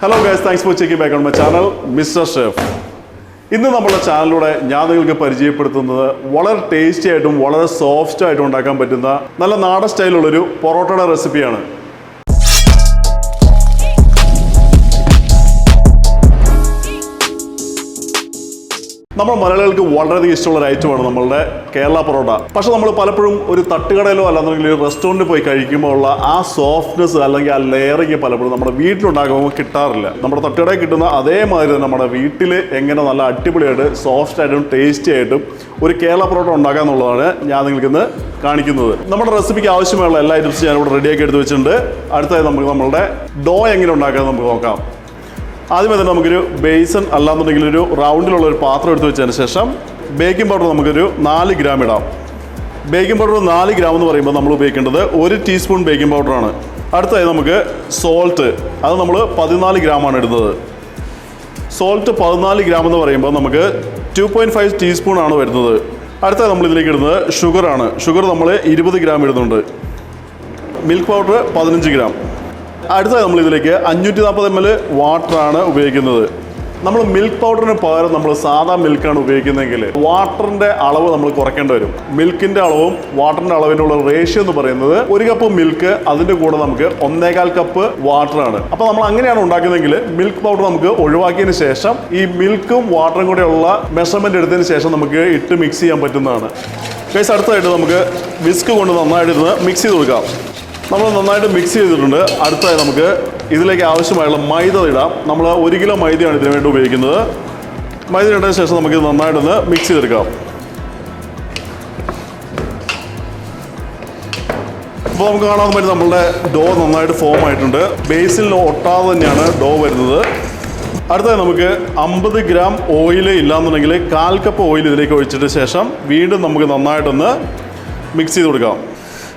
Hello guys, thanks for checking back on my channel, Mr. Chef. ഇന്ന് നമ്മുടെ ചാനലിലൂടെ ഞാൻ നിങ്ങൾക്ക് പരിചയപ്പെടുത്തുന്നത് വളരെ ടേസ്റ്റി ആയിട്ടും വളരെ സോഫ്റ്റ് ആയിട്ടും ഉണ്ടാക്കാൻ പറ്റുന്ന നല്ല നാടൻ സ്റ്റൈലുള്ളൊരു പൊറോട്ടയുടെ റെസിപ്പിയാണ്. നമ്മൾ മലയാളികൾക്ക് വളരെയധികം ഇഷ്ടമുള്ള ഒരു ഐറ്റമാണ് നമ്മളുടെ കേരള പൊറോട്ട. പക്ഷെ നമ്മൾ പലപ്പോഴും ഒരു തട്ടുകടയിലോ അല്ലാന്നുണ്ടെങ്കിൽ ഒരു റെസ്റ്റോറൻറ്റിൽ പോയി കഴിക്കുമ്പോൾ ഉള്ള ആ സോഫ്റ്റ്നെസ് അല്ലെങ്കിൽ ആ ലെയറിങ് പലപ്പോഴും നമ്മുടെ വീട്ടിലുണ്ടാക്കുമ്പോൾ കിട്ടാറില്ല. നമ്മുടെ തട്ടുകടയിൽ കിട്ടുന്ന അതേമാതിരി തന്നെ നമ്മുടെ വീട്ടിൽ എങ്ങനെ നല്ല അടിപൊളിയായിട്ട് സോഫ്റ്റ് ആയിട്ടും ടേസ്റ്റി ആയിട്ടും ഒരു കേരള പൊറോട്ട ഉണ്ടാക്കുക എന്നുള്ളതാണ് ഞാൻ നിങ്ങൾക്ക് ഇന്ന് കാണിക്കുന്നത്. നമ്മുടെ റെസിപ്പിക്ക് ആവശ്യമുള്ള എല്ലാ ഐറ്റംസും ഞാനിവിടെ റെഡിയാക്കി എടുത്ത് വെച്ചിട്ടുണ്ട്. അടുത്തായി നമുക്ക് നമ്മളുടെ ഡോ എങ്ങനെ ഉണ്ടാക്കാൻ നമുക്ക് നോക്കാം. ആദ്യമേ തന്നെ നമുക്കൊരു ബേസൺ അല്ലാന്നുണ്ടെങ്കിൽ ഒരു റൗണ്ടിലുള്ള ഒരു പാത്രം എടുത്ത് വെച്ചതിന് ശേഷം ബേക്കിംഗ് പൗഡർ നമുക്കൊരു 4 ഗ്രാം ഇടാം. ബേക്കിംഗ് പൗഡർ 4 ഗ്രാം എന്ന് പറയുമ്പോൾ നമ്മൾ ഉപയോഗിക്കേണ്ടത് 1 ടീസ്പൂൺ ബേക്കിംഗ് പൗഡറാണ്. അടുത്തായി നമുക്ക് സോൾട്ട്, അത് നമ്മൾ 14 ഗ്രാമാണ് ഇടുന്നത്. സോൾട്ട് 14 ഗ്രാം എന്ന് പറയുമ്പോൾ നമുക്ക് 2.5 ടീസ്പൂണാണ് വരുന്നത്. അടുത്തായി നമ്മൾ ഇതിലേക്ക് ഇടുന്നത് ഷുഗറാണ്. ഷുഗർ നമ്മൾ 20 ഗ്രാം ഇടുന്നുണ്ട്. Milk powder 15 gram. അടുത്തായി നമ്മൾ ഇതിലേക്ക് 540 ml വാട്ടറാണ് ഉപയോഗിക്കുന്നത്. നമ്മൾ മിൽക്ക് പൗഡറിന് പകരം നമ്മൾ സാധാ മിൽക്കാണ് ഉപയോഗിക്കുന്നതെങ്കിൽ വാട്ടറിൻ്റെ അളവ് നമ്മൾ കുറയ്ക്കേണ്ടി വരും. മിൽക്കിൻ്റെ അളവും വാട്ടറിൻ്റെ അളവിനുള്ള റേഷ്യോ എന്ന് പറയുന്നത് 1 കപ്പ് മിൽക്ക് അതിൻ്റെ കൂടെ നമുക്ക് 1.25 കപ്പ് വാട്ടറാണ്. അപ്പോൾ നമ്മൾ അങ്ങനെയാണ് ഉണ്ടാക്കുന്നതെങ്കിൽ മിൽക്ക് പൗഡർ നമുക്ക് ഒഴിവാക്കിയതിന് ശേഷം ഈ മിൽക്കും വാട്ടറും കൂടെയുള്ള മെഷർമെൻറ്റ് എടുത്തതിന് ശേഷം നമുക്ക് ഇട്ട് മിക്സ് ചെയ്യാൻ പറ്റുന്നതാണ്. ഗൈസ്, അടുത്തായിട്ട് നമുക്ക് വിസ്ക് കൊണ്ട് നന്നായിട്ട് ഇത് മിക്സ് ചെയ്ത് കൊടുക്കാം. നമ്മൾ നന്നായിട്ട് മിക്സ് ചെയ്തിട്ടുണ്ട്. അടുത്തായി നമുക്ക് ഇതിലേക്ക് ആവശ്യമായുള്ള മൈദ ഇടാം. നമ്മൾ 1 കിലോ മൈദയാണ് ഇതിനു വേണ്ടി ഉപയോഗിക്കുന്നത്. മൈദ ഇട്ടതിന് ശേഷം നമുക്ക് ഇത് നന്നായിട്ടൊന്ന് മിക്സ് ചെയ്തെടുക്കാം. അപ്പോൾ നമുക്ക് കാണാൻ പറ്റും നമ്മളുടെ ഡോ നന്നായിട്ട് ഫോം ആയിട്ടുണ്ട്. ബേസിൽ ഒട്ടാതെ തന്നെയാണ് ഡോ വരുന്നത്. അടുത്തായി നമുക്ക് 50 ഗ്രാം ഓയിൽ ഇല്ലാന്നുണ്ടെങ്കിൽ 1/4 കപ്പ് ഓയിൽ ഇതിലേക്ക് ഒഴിച്ചിട്ട് ശേഷം വീണ്ടും നമുക്ക് നന്നായിട്ടൊന്ന് മിക്സ് ചെയ്ത് കൊടുക്കാം.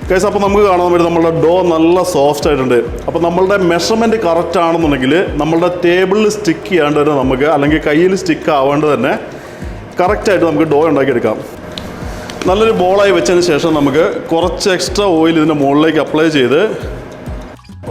ഗൈസ്, അപ്പോൾ നമുക്ക് കാണാൻ പറ്റും നമ്മളുടെ ഡോ നല്ല സോഫ്റ്റ് ആയിട്ടുണ്ട്. അപ്പോൾ നമ്മളുടെ മെഷർമെൻറ്റ് കറക്റ്റ് ആണെന്നുണ്ടെങ്കിൽ നമ്മളുടെ ടേബിളിൽ സ്റ്റിക്ക് ചെയ്യാണ്ട് തന്നെ നമുക്ക്, അല്ലെങ്കിൽ കയ്യിൽ സ്റ്റിക്ക് ആവാണ്ട് തന്നെ കറക്റ്റായിട്ട് നമുക്ക് ഡോ ഉണ്ടാക്കിയെടുക്കാം. നല്ലൊരു ബോളായി വെച്ചതിന് ശേഷം നമുക്ക് കുറച്ച് എക്സ്ട്രാ ഓയിൽ ഇതിൻ്റെ മുകളിലേക്ക് അപ്ലൈ ചെയ്ത്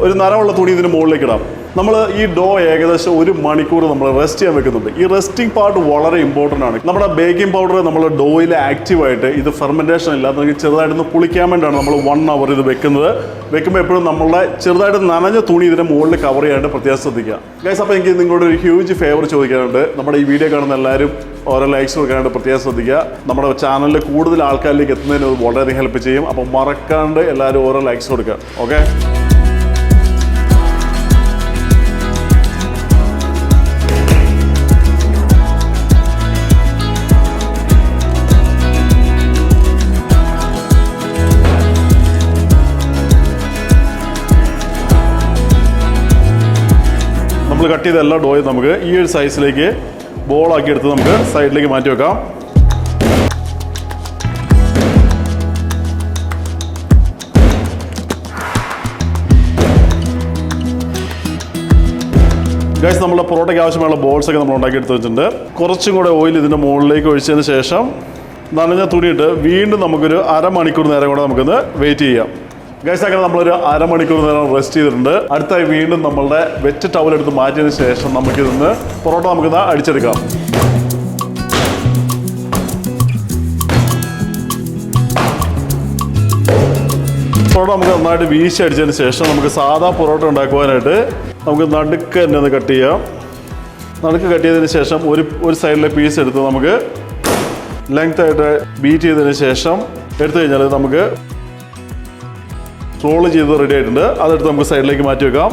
ഒരു നനവുള്ള തുണി ഇതിന് മുകളിലേക്ക് ഇടാം. നമ്മൾ ഈ ഡോ ഏകദേശം 1 മണിക്കൂർ നമ്മൾ റെസ്റ്റ് ചെയ്യാൻ വെക്കുന്നുണ്ട്. ഈ റെസ്റ്റിംഗ് പാർട്ട് വളരെ ഇമ്പോർട്ടൻ്റ് ആണ്. നമ്മുടെ ബേക്കിംഗ് പൗഡർ നമ്മൾ ഡോയിൽ ആക്റ്റീവായിട്ട് ഇത് ഫെർമെൻറ്റേഷൻ ഇല്ലാന്നുണ്ടെങ്കിൽ ചെറുതായിട്ടൊന്ന് പുളിക്കാൻ വേണ്ടിയാണ് നമ്മൾ 1 അവർ ഇത് വെക്കുന്നത്. വെക്കുമ്പോൾ എപ്പോഴും നമ്മളുടെ ചെറുതായിട്ട് നനഞ്ഞ തുണി ഇതിൻ്റെ മുകളിൽ കവർ ചെയ്യാണ്ട് പ്രത്യേകം ശ്രദ്ധിക്കുക. ഗൈസ്, അപ്പോൾ എനിക്ക് നിങ്ങളുടെ ഒരു ഹ്യൂജ് ഫേവർ ചോദിക്കാനുണ്ട്. നമ്മുടെ ഈ വീഡിയോ കാണുന്ന എല്ലാവരും ഓരോ ലൈക്സ് കൊടുക്കാനായിട്ട് പ്രത്യേകം ശ്രദ്ധിക്കുക. നമ്മുടെ ചാനലിൽ കൂടുതൽ ആൾക്കാരിലേക്ക് എത്തുന്നതിന് വളരെയധികം ഹെൽപ്പ് ചെയ്യും. അപ്പോൾ മറക്കാണ്ട് എല്ലാവരും ഓരോ ലൈക്സ് കൊടുക്കുക. ഓക്കെ, നമ്മൾ കട്ട് ചെയ്ത എല്ലാ ഡോയും നമുക്ക് ഈ ഒരു സൈസിലേക്ക് ബോളാക്കി എടുത്ത് നമുക്ക് സൈഡിലേക്ക് മാറ്റി വെക്കാം. ഗൈസ്, നമ്മുടെ പൊറോട്ടയ്ക്ക് ആവശ്യമുള്ള ബോൾസൊക്കെ നമ്മൾ ഉണ്ടാക്കിയെടുത്ത് വെച്ചിട്ടുണ്ട്. കുറച്ചും കൂടെ ഓയിൽ ഇതിൻ്റെ മുകളിലേക്ക് ഒഴിച്ചതിന് ശേഷം നനഞ്ഞ തുണിയിട്ട് വീണ്ടും നമുക്കൊരു 1/2 മണിക്കൂർ നേരം കൂടെ നമുക്കൊന്ന് വെയിറ്റ് ചെയ്യാം. ഗൈസ്, അങ്ങനെ നമ്മളൊരു 1/2 മണിക്കൂർ നേരം റെസ്റ്റ് ചെയ്തിട്ടുണ്ട്. അടുത്തായി വീണ്ടും നമ്മളുടെ വെറ്റ് ടവൽ എടുത്ത് മാറ്റിയതിന് ശേഷം നമുക്കിതൊന്ന് പൊറോട്ട നമുക്കിന്ന് അടിച്ചെടുക്കാം. പൊറോട്ട നമുക്ക് നന്നായിട്ട് വീശി അടിച്ചതിന് ശേഷം നമുക്ക് സാധാ പൊറോട്ട ഉണ്ടാക്കുവാനായിട്ട് നമുക്ക് നടുക്ക് തന്നെ ഒന്ന് കട്ട് ചെയ്യാം. നടുക്ക് കട്ട് ചെയ്തതിന് ശേഷം ഒരു സൈഡിലെ പീസ് എടുത്ത് നമുക്ക് ലെങ്ത് ആയിട്ട് ബീറ്റ് ചെയ്തതിന് ശേഷം എടുത്തു കഴിഞ്ഞാൽ നമുക്ക് റോൾ ചെയ്ത് റെഡി ആയിട്ടുണ്ട്. അതെടുത്ത് നമുക്ക് സൈഡിലേക്ക് മാറ്റി വെക്കാം.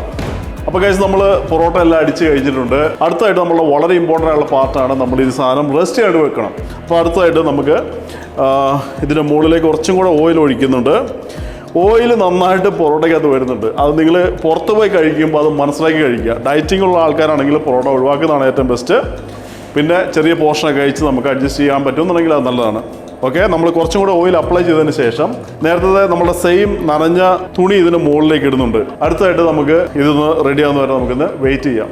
അപ്പോൾ ഗൈസ്, നമ്മൾ പൊറോട്ട എല്ലാം അടിച്ച് കഴിഞ്ഞിട്ടുണ്ട്. അടുത്തായിട്ട് നമ്മളുടെ വളരെ ഇമ്പോർട്ടൻ്റ് ആയിട്ടുള്ള പാർട്ടാണ് നമ്മൾ ഈ സാധനം റെസ്റ്റ് ആയിട്ട് വെക്കണം. അപ്പോൾ അടുത്തായിട്ട് നമുക്ക് ഇതിൻ്റെ മുകളിലേക്ക് കുറച്ചും കൂടെ ഓയിൽ ഒഴിക്കുന്നുണ്ട്. ഓയിൽ നന്നായിട്ട് പൊറോട്ടയ്ക്കകത്ത് വരുന്നുണ്ട്. അത് നിങ്ങൾ പുറത്ത് പോയി കഴിക്കുമ്പോൾ അത് മനസ്സിലാക്കി കഴിക്കുക. ഡയറ്റിംഗ് ഉള്ള ആൾക്കാരാണെങ്കിൽ പൊറോട്ട ഒഴിവാക്കുന്നതാണ് ഏറ്റവും ബെസ്റ്റ്. പിന്നെ ചെറിയ പോർഷനൊക്കെ കഴിച്ച് നമുക്ക് അഡ്ജസ്റ്റ് ചെയ്യാൻ പറ്റുമെന്നുണ്ടെങ്കിൽ അത് നല്ലതാണ്. ഓക്കെ, നമ്മൾ കുറച്ചും കൂടെ ഓയിൽ അപ്ലൈ ചെയ്തതിന് ശേഷം നേരത്തെ നമ്മുടെ സെയിം നനഞ്ഞ തുണി ഇതിന് മുകളിലേക്ക് ഇടുന്നുണ്ട്. അടുത്തായിട്ട് നമുക്ക് ഇതൊന്ന് റെഡി ആവുന്ന വരെ നമുക്കൊന്ന് വെയിറ്റ് ചെയ്യാം.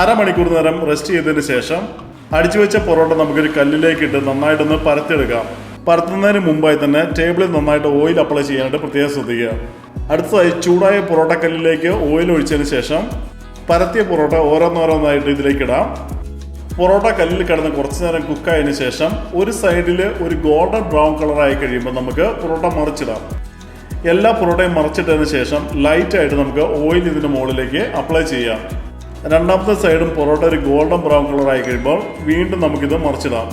1/2 മണിക്കൂർ നേരം റെസ്റ്റ് ചെയ്തതിന് ശേഷം അടിച്ചു വെച്ച പൊറോട്ട നമുക്കൊരു കല്ലിലേക്ക് ഇട്ട് നന്നായിട്ടൊന്ന് പരത്തിയെടുക്കാം. പരത്തുന്നതിന് മുമ്പായി തന്നെ ടേബിളിൽ നന്നായിട്ട് ഓയിൽ അപ്ലൈ ചെയ്യാനായിട്ട് പ്രത്യേകം ശ്രദ്ധിക്കുക. അടുത്തതായി ചൂടായ പൊറോട്ടക്കല്ലിലേക്ക് ഓയിൽ ഒഴിച്ചതിന് ശേഷം പരത്തിയ പൊറോട്ട ഓരോന്നോരോന്നായിട്ട് ഇതിലേക്ക് ഇടാം. പൊറോട്ട കല്ലിൽ കിടന്ന് കുറച്ച് നേരം കുക്കായതിനു ശേഷം ഒരു സൈഡിൽ ഒരു ഗോൾഡൻ ബ്രൗൺ കളറായി കഴിയുമ്പോൾ നമുക്ക് പൊറോട്ട മറിച്ചിടാം. എല്ലാ പൊറോട്ടയും മറിച്ചിട്ടതിന് ശേഷം ലൈറ്റായിട്ട് നമുക്ക് ഓയിൽ ഇതിന് മുകളിലേക്ക് അപ്ലൈ ചെയ്യാം. രണ്ടാമത്തെ സൈഡും പൊറോട്ട ഒരു ഗോൾഡൻ ബ്രൗൺ കളറായി കഴിയുമ്പോൾ വീണ്ടും നമുക്കിത് മറിച്ചിടാം.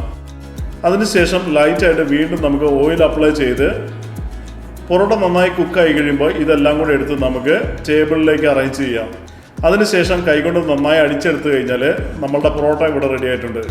അതിനുശേഷം ലൈറ്റായിട്ട് വീണ്ടും നമുക്ക് ഓയിൽ അപ്ലൈ ചെയ്ത് പൊറോട്ട നന്നായി കുക്കായി കഴിയുമ്പോൾ ഇതെല്ലാം കൂടെ എടുത്ത് നമുക്ക് ടേബിളിലേക്ക് അറേഞ്ച് ചെയ്യാം. അതിനുശേഷം കൈകൊണ്ട് നന്നായി അടിച്ചെടുത്ത് കഴിഞ്ഞാൽ നമ്മളുടെ പൊറോട്ട ഇവിടെ റെഡി ആയിട്ടുണ്ട്.